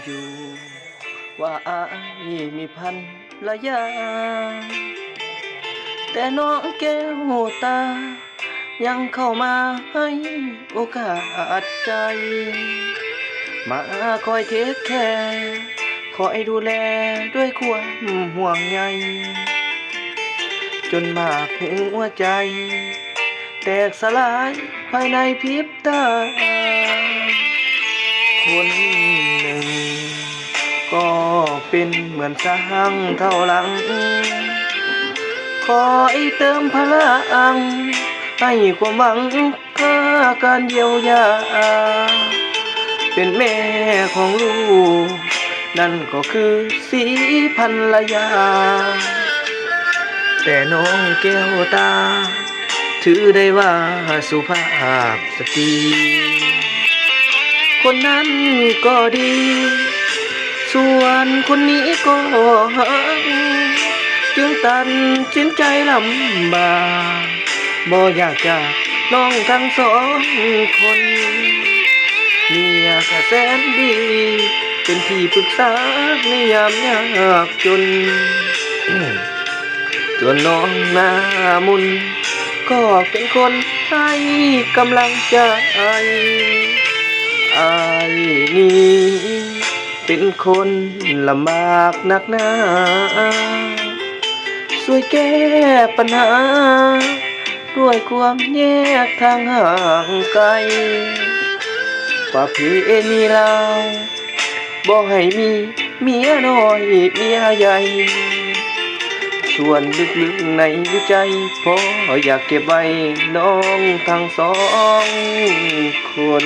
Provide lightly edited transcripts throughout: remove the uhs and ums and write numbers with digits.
อยู่ว่าอายมีภรรยาแต่น้องแก้วตายังเข้ามาให้โอกาสใจมาคอยเทคแคร์คอยดูแลด้วยความห่วงใยจนมากหัวใจแตกสลายภายในพริบตาคนหนึ่งก็เป็นเหมือนสร้างเท่าหลังคอยเติมพลังให้ความหวังค่าการเยียวยาเป็นแม่ของลูกนั่นก็คือสีภรรยาแต่น้องแก้วตาถือได้ว่าสุภาพสตรีคนนั้นก็ดีส่วนคนนี้ก็จึงตัดสินใจลำบากบ่อยากจากน้องทั้งสองคนเมียก็แสนดีเป็นที่ปรึกษาในยามยากจนส่วนน้องหน้ามนก็เป็นคนให้กำลังใจอายนี้เป็นคนลำบากนักหนาช่วยแก้ปัญหาด้วยความแยกทางห่างไกลประเพณีลาวบ่ให้มีเมียน้อยเมียใหญ่ส่วนลึกๆในใจพ่ออยากเก็บไว้น้องทั้งสองคน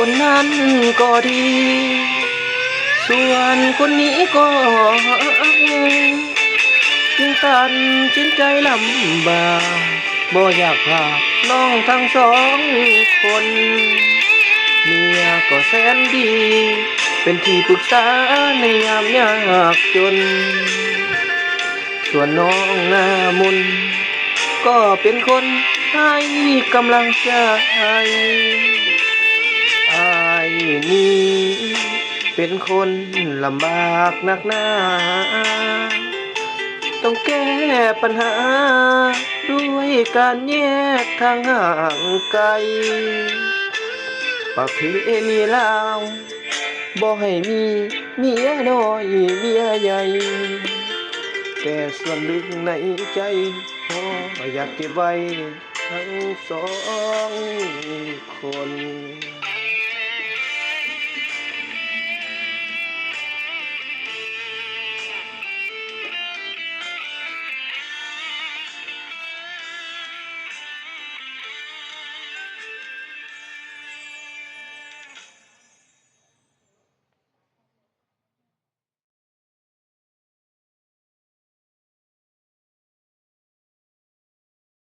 คนนั้นก็ดีส่วนคนนี้ก็จึงตัดสินใจลำบากบ่อยากพาน้องทั้งสองคนเมียก็แสนดีเป็นที่ปรึกษาในยามยากจนส่วนน้องหน้ามนก็เป็นคนให้กำลังใจอายนี้เป็นคนลำบากนักหนาต้องแก้ปัญหาด้วยการแยกทางห่างไกลประเพณีลาวบ่ให้มีเมียน้อยเมียใหญ่แต่ส่วนลึกในใจพ่ออยากเก็บไว้ทั้งสองคน